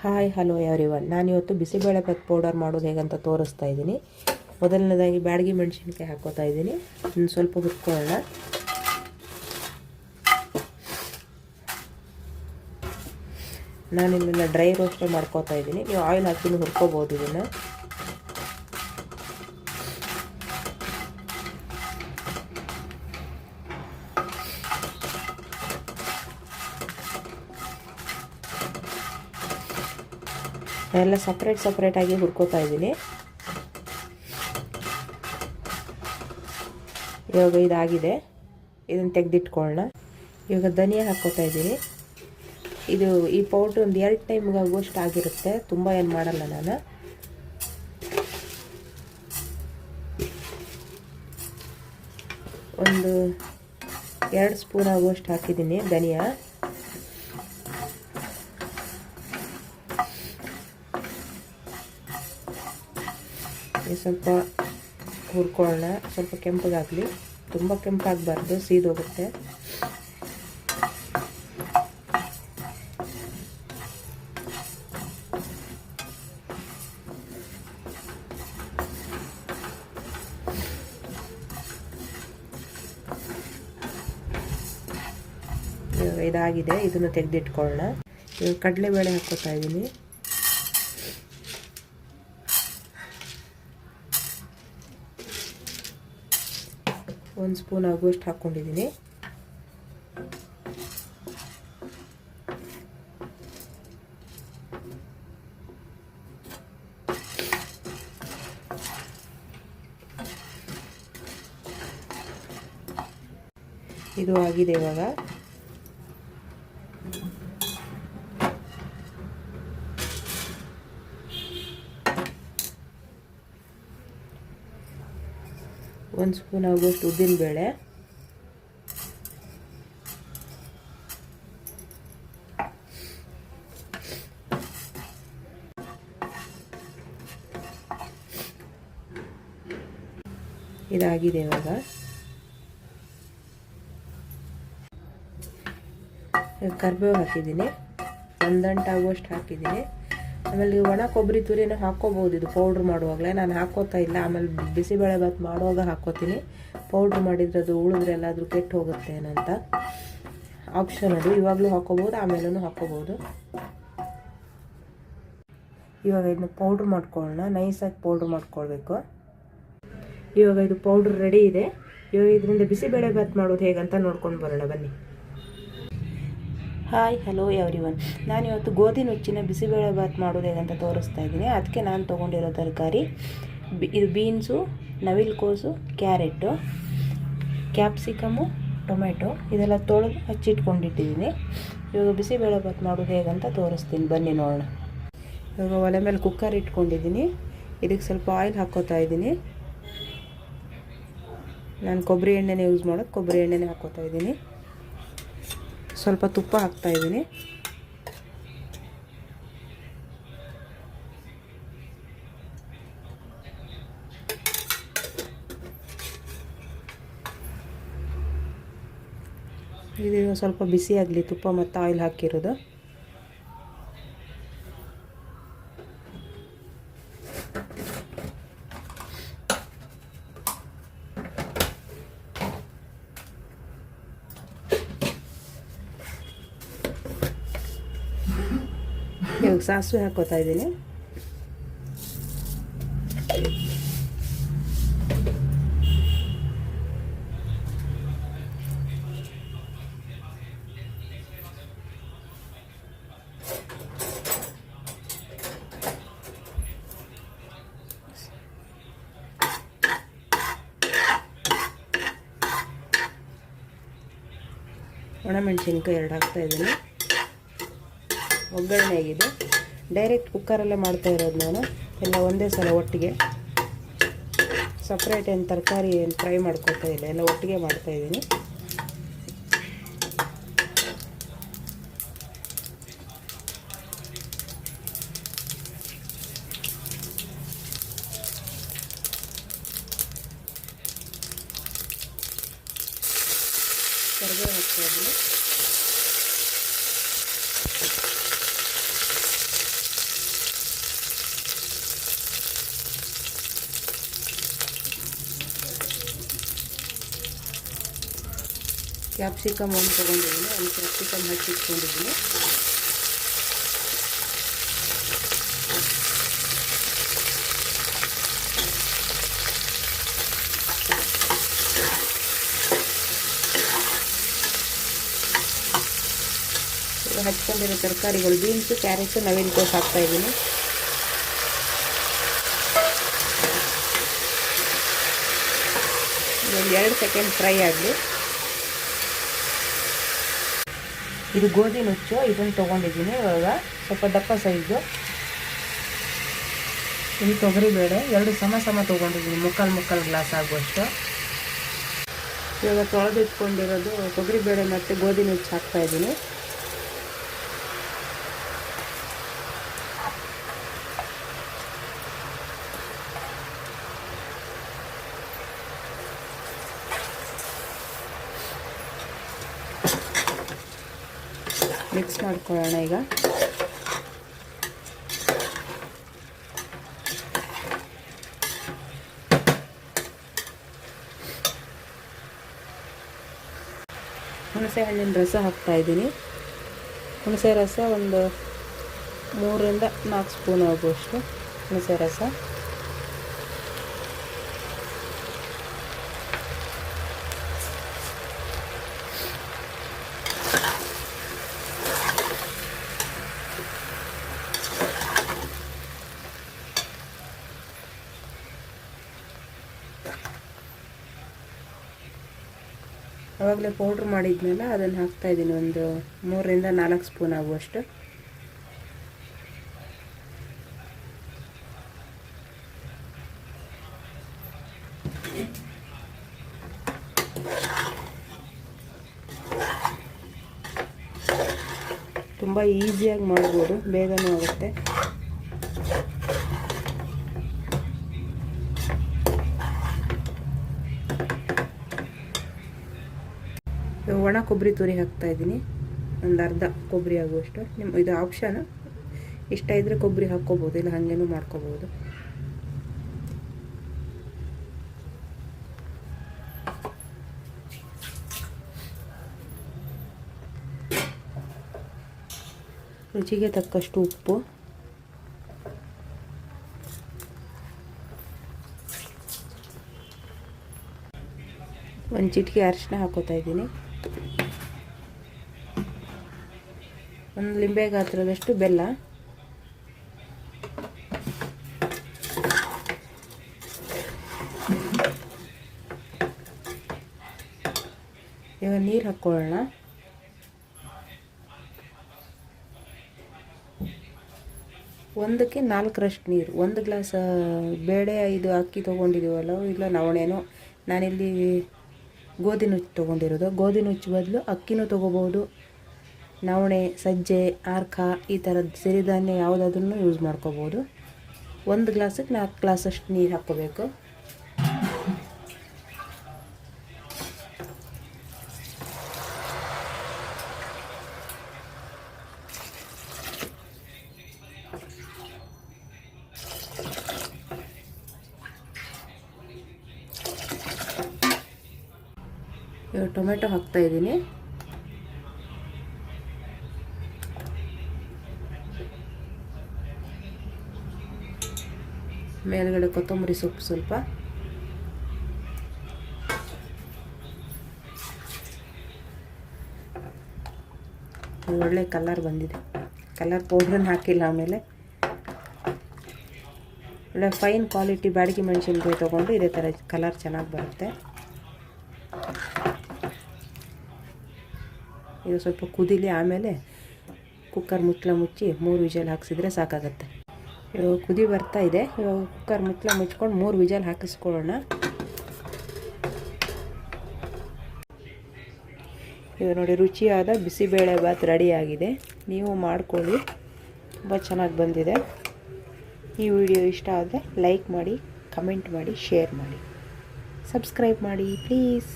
Hi hello everyone. ನಾನಿವತ್ತು bisibelebath powder ಮಾಡೋದು ಹೇಗಂತ ತೋರಿಸ್ತಾ ಇದ್ದೀನಿ. ಮೊದಲನೇದಾಗಿ ಬ್ಯಾಡಗಿ ಮೆಣಸಿನ್ಕಾಯಿ ಹಾಕೋತಾ ಇದ್ದೀನಿ. ಇನ್ನು ಸ್ವಲ್ಪ ಹುರ್ಕೊಳ್ಳೋಣ. ನಾನಿಲ್ಲ ಡ್ರೈ ರೋಸ್ಟೇ ಮಾಡ್ಕೋತಾ ಇದ್ದೀನಿ. ನೀವು ಆಯಿಲ್ ಹಾಕಿ ಹುರ್ಕೋಬೋದು ಇದನ್ನು. ಎಲ್ಲ ಸಪ್ರೇಟಾಗಿ ಹುರ್ಕೋತಾ ಇದ್ದೀನಿ. ಇವಾಗ ಇದಾಗಿದೆ, ಇದನ್ನು ತೆಗೆದಿಟ್ಕೊಳ್ಳೋಣ. ಇವಾಗ ಧನಿಯಾ ಹಾಕ್ಕೋತಾ ಇದ್ದೀನಿ. ಈ ಪೌಡ್ರ್ ಒಂದು 2 ಟೈಮ್ಗೆ ಆಗುವಷ್ಟು ಆಗಿರುತ್ತೆ, ತುಂಬ ಏನು ಮಾಡಲ್ಲ ನಾನು. ಒಂದು 2 ಸ್ಪೂನ್ ಆಗುವಷ್ಟು ಹಾಕಿದ್ದೀನಿ ಧನಿಯಾ. ಸ್ವಲ್ಪ ಹುರ್ಕೊಳ್ಳೋಣ. ಸ್ವಲ್ಪ ಕೆಂಪಗಾಗಲಿ, ತುಂಬ ಕೆಂಪಾಗಬಾರ್ದು, ಸೀದೋಗುತ್ತೆ. ಇದಾಗಿದೆ, ಇದನ್ನು ತೆಗೆದಿಟ್ಕೊಳ್ಳೋಣ. ಇವಾಗ ಕಡಲೆಬೇಳೆ ಹಾಕ್ಕೋತಾ ಇದ್ದೀನಿ. ಒಂದು ಸ್ಪೂನ್ ಆಗುವಷ್ಟು ಹಾಕ್ಕೊಂಡಿದ್ದೀನಿ. ಇದು ಆಗಿದೆ. ಇವಾಗ ಒಂದು ಸ್ಪೂನ್ ಆಗುವಷ್ಟು ಉದ್ದಿನಬೇಳೆ, ಇದಾಗಿದೆ. ಇವಾಗ ಕರಿಬೇವು ಹಾಕಿದ್ದೀನಿ, 1 ದಂಟು ಆಗುವಷ್ಟು ಹಾಕಿದ್ದೀನಿ. ಆಮೇಲೆ ಒಣ ಕೊಬ್ಬರಿ ತುರಿನ ಹಾಕ್ಕೋಬೋದು ಇದು ಪೌಡ್ರ್ ಮಾಡುವಾಗಲೇ. ನಾನು ಹಾಕ್ಕೋತಾ ಇಲ್ಲ, ಆಮೇಲೆ ಬಿಸಿಬೇಳೆಭಾತ್ ಮಾಡುವಾಗ ಹಾಕ್ಕೋತೀನಿ. ಪೌಡ್ರ್ ಮಾಡಿದ್ರೆ ಅದು ಉಳಿದ್ರೆ ಎಲ್ಲಾದರೂ ಕೆಟ್ಟು ಹೋಗುತ್ತೆ ಏನಂತ. ಆಪ್ಷನ್ ಅದು, ಇವಾಗಲೂ ಹಾಕ್ಕೋಬೋದು, ಆಮೇಲೂ ಹಾಕ್ಕೋಬೋದು. ಇವಾಗ ಇದನ್ನ ಪೌಡ್ರ್ ಮಾಡ್ಕೊಳ್ಳೋಣ. ನೈಸಾಗಿ ಪೌಡ್ರ್ ಮಾಡ್ಕೊಳ್ಬೇಕು. ಇವಾಗ ಇದು ಪೌಡ್ರ್ ರೆಡಿ ಇದೆ. ಇವಾಗ ಇದರಿಂದ ಬಿಸಿಬೇಳೆಭಾತ್ ಮಾಡೋದು ಹೇಗಂತ ನೋಡ್ಕೊಂಡು ಬರೋಣ ಬನ್ನಿ. Hi hello everyone. ನಾನಿವತ್ತು ಗೋಧಿ ನುಚ್ಚಿನ ಬಿಸಿಬೇಳೆಭಾತ್ ಮಾಡೋದು ಹೇಗಂತ ತೋರಿಸ್ತಾ ಇದ್ದೀನಿ. ಅದಕ್ಕೆ ನಾನು ತೊಗೊಂಡಿರೋ ತರಕಾರಿ ಇದು ಬೀನ್ಸು, ನವಿಲುಕೋಸು, ಕ್ಯಾರೆಟು, ಕ್ಯಾಪ್ಸಿಕಮು, ಟೊಮೆಟೊ ಇದೆಲ್ಲ ತೊಳೆದು ಹಚ್ಚಿಟ್ಕೊಂಡಿಟ್ಟಿದ್ದೀನಿ. ಇವಾಗ ಬಿಸಿಬೇಳೆಭಾತ್ ಮಾಡೋದು ಹೇಗಂತ ತೋರಿಸ್ತೀನಿ ಬನ್ನಿ ನೋಡೋಣ. ಇವಾಗ ಒಲೆ ಮೇಲೆ ಕುಕ್ಕರ್ ಇಟ್ಕೊಂಡಿದ್ದೀನಿ. ಇದಕ್ಕೆ ಸ್ವಲ್ಪ ಆಯಿಲ್ ಹಾಕ್ಕೋತಾ ಇದ್ದೀನಿ. ನಾನು ಕೊಬ್ಬರಿ ಎಣ್ಣೆನೇ ಯೂಸ್ ಮಾಡೋದು, ಕೊಬ್ಬರಿ ಎಣ್ಣೆನೇ ಹಾಕ್ಕೋತಾ ಇದ್ದೀನಿ. ಸ್ವಲ್ಪ ತುಪ್ಪ ಹಾಕ್ತಾ ಇದ್ದೀನಿ. ಇದು ಸ್ವಲ್ಪ ಬಿಸಿ ಆಗಲಿ, ತುಪ್ಪ ಮತ್ತು ಆಯಿಲ್ ಹಾಕಿರೋದು. ಇವಾಗ ಸಾಸಿವೆ ಹಾಕ್ಕೋತಾ ಇದ್ದೀನಿ. ಒಣಮೆಣಸಿನ್ಕಾಯಿ 2 ಹಾಕ್ತಾ ಇದ್ದೀನಿ. ಒಗ್ಗರಣೆ ಆಗಿದೆ. ಡೈರೆಕ್ಟ್ ಕುಕ್ಕರಲ್ಲೇ ಮಾಡ್ತಾ ಇರೋದು ನಾನು, ಎಲ್ಲ ಒಂದೇ ಸಲ ಒಟ್ಟಿಗೆ. ಸಪ್ರೇಟ್ ಏನು ತರಕಾರಿ ಏನು ಫ್ರೈ ಮಾಡ್ಕೊತಾ ಇಲ್ಲ, ಎಲ್ಲ ಒಟ್ಟಿಗೆ ಮಾಡ್ತಾಯಿದ್ದೀನಿ. ಕರಿಬೇವು ಹಾಕ್ತಾ ಇದ್ದೀನಿ. ಕ್ಯಾಪ್ಸಿಕಮ್ ಒಂದು ತೊಗೊಂಡಿದ್ದೀನಿ, ಒಂದು ಕ್ಯಾಪ್ಸಿಕಮ್ ಹಚ್ಚಿಟ್ಕೊಂಡಿದ್ದೀನಿ. ಹಚ್ಕೊಂಡಿರೋ ತರಕಾರಿಗಳು ಬೀನ್ಸು, ಕ್ಯಾರೆಟು, ನವಿಲುಕೋಸು ಹಾಕ್ತಾಯಿದ್ದೀನಿ. ಒಂದು 2 ಸೆಕೆಂಡ್ ಫ್ರೈ ಆಗಲಿ. ಇದು ಗೋಧಿ ನುಚ್ಚು, ಇದನ್ನು ತೊಗೊಂಡಿದ್ದೀನಿ. ಇವಾಗ ಸ್ವಲ್ಪ ದಪ್ಪ ಸೈಜು. ಇದು ತೊಗರಿಬೇಳೆ 2 ಸಮ ತೊಗೊಂಡಿದ್ದೀನಿ, ಮುಕ್ಕಾಲು ಗ್ಲಾಸ್ ಆಗುವಷ್ಟು. ಇವಾಗ ತೊಳೆದಿಟ್ಕೊಂಡಿರೋದು ತೊಗರಿಬೇಳೆ ಮತ್ತು ಗೋಧಿ ನುಚ್ಚು ಹಾಕ್ತಾಯಿದ್ದೀನಿ. ಮಿಕ್ಸ್ ಮಾಡ್ಕೊಳ್ಳೋಣ ಈಗ. ಹುಣಸೆ ಹಣ್ಣಿನ ರಸ ಹಾಕ್ತಾಯಿದ್ದೀನಿ. ಹುಣಸೆ ರಸ ಒಂದು 3ರಿಂದ 4 ಸ್ಪೂನ್ ಆಗುವಷ್ಟು ಹುಣಸೆ ರಸ. ಆವಾಗಲೇ ಪೌಡ್ರ್ ಮಾಡಿದ್ಮೇಲೆ ಅದನ್ನು ಹಾಕ್ತಾಯಿದ್ದೀನಿ, ಒಂದು 3ರಿಂದ 4 ಸ್ಪೂನ್ ಆಗುವಷ್ಟು. ತುಂಬ ಈಸಿಯಾಗಿ ಮಾಡ್ಬೋದು, ಬೇಗನೂ ಆಗುತ್ತೆ. ಒಣ ಕೊಬ್ಬರಿ ತುರಿ ಹಾಕ್ತಾಯಿದ್ದೀನಿ, ಒಂದು ಅರ್ಧ ಕೊಬ್ಬರಿ ಆಗುವಷ್ಟು. ಇದು ಆಪ್ಷನ್, ಇಷ್ಟ ಇದ್ದರೆ ಕೊಬ್ಬರಿ ಹಾಕ್ಕೋಬೋದು, ಇಲ್ಲ ಹಾಗೇನೂ ಮಾಡ್ಕೋಬೋದು. ರುಚಿಗೆ ತಕ್ಕಷ್ಟು ಉಪ್ಪು, ಒಂದು ಚಿಟಿಕೆ ಅರಿಶಿನ ಹಾಕೋತಾ ಇದ್ದೀನಿ, ಒಂದು ಲಿಂಬೆ ಗಾತ್ರದಷ್ಟು ಬೆಲ್ಲ, ಇವಾಗ ನೀರು ಹಾಕ್ಕೊಳ್ಳೋಣ. ಒಂದಕ್ಕೆ 4ರಷ್ಟು ನೀರು. 1 ಗ್ಲಾಸ್ ಬೇಳೆ ಇದು ಅಕ್ಕಿ ತೊಗೊಂಡಿದ್ದೀವಲ್ಲ, ಇಲ್ಲ ನವಣೆನೋ, ನಾನಿಲ್ಲಿ ಗೋಧಿ ನುಚ್ಚು ತೊಗೊಂಡಿರೋದು. ಗೋಧಿ ನುಚ್ಚು ಬದಲು ಅಕ್ಕಿನೂ ತೊಗೋಬೋದು, ನವಣೆ, ಸಜ್ಜೆ, ಆರ್ಕ ಈ ಥರದ್ದು ಸಿರಿಧಾನ್ಯ ಯಾವುದಾದ್ರೂ ಯೂಸ್ ಮಾಡ್ಕೋಬೋದು. 1 ಗ್ಲಾಸಿಗೆ 4 ಗ್ಲಾಸಷ್ಟು ನೀರು ಹಾಕ್ಕೋಬೇಕು. ಇವಾಗ ಟೊಮೆಟೊ ಹಾಕ್ತಾಯಿದ್ದೀನಿ. ಮೇಲ್ಗಡೆ ಕೊತ್ತಂಬರಿ ಸೊಪ್ಪು ಸ್ವಲ್ಪ, ಒಳ್ಳೆ ಕಲರ್ ಬಂದಿದೆ. ಕಲರ್ ಪೌಡ್ರನ್ನು ಹಾಕಿಲ್ಲ. ಆಮೇಲೆ ಒಳ್ಳೆ ಫೈನ್ ಕ್ವಾಲಿಟಿ ಬ್ಯಾಡಗಿ ಮೆಣಸಿನ್ಕಾಯಿ ತೊಗೊಂಡು ಇದೇ ಥರ ಕಲರ್ ಚೆನ್ನಾಗಿ ಬರುತ್ತೆ. ಇದು ಸ್ವಲ್ಪ ಕುದೀಲಿ, ಆಮೇಲೆ ಕುಕ್ಕರ್ ಮುಚ್ಚಿ 3 ವಿಜಲ್ ಹಾಕಿಸಿದ್ರೆ ಸಾಕಾಗುತ್ತೆ. ಇವಾಗ ಕುದಿ ಬರ್ತಾ ಇದೆ. ಇವಾಗ ಕುಕ್ಕರ್ ಮುಚ್ಕೊಂಡು 3 ವಿಜಲ್ ಹಾಕಿಸ್ಕೊಳ್ಳೋಣ. ಇವಾಗ ನೋಡಿ, ರುಚಿಯಾದ ಬಿಸಿಬೇಳೆ ಬಾತ್ ರೆಡಿಯಾಗಿದೆ. ನೀವು ಮಾಡ್ಕೊಳ್ಳಿ, ತುಂಬ ಚೆನ್ನಾಗಿ ಬಂದಿದೆ. ಈ ವಿಡಿಯೋ ಇಷ್ಟ ಆದರೆ ಲೈಕ್ ಮಾಡಿ, ಕಮೆಂಟ್ ಮಾಡಿ, ಶೇರ್ ಮಾಡಿ, ಸಬ್ಸ್ಕ್ರೈಬ್ ಮಾಡಿ ಪ್ಲೀಸ್.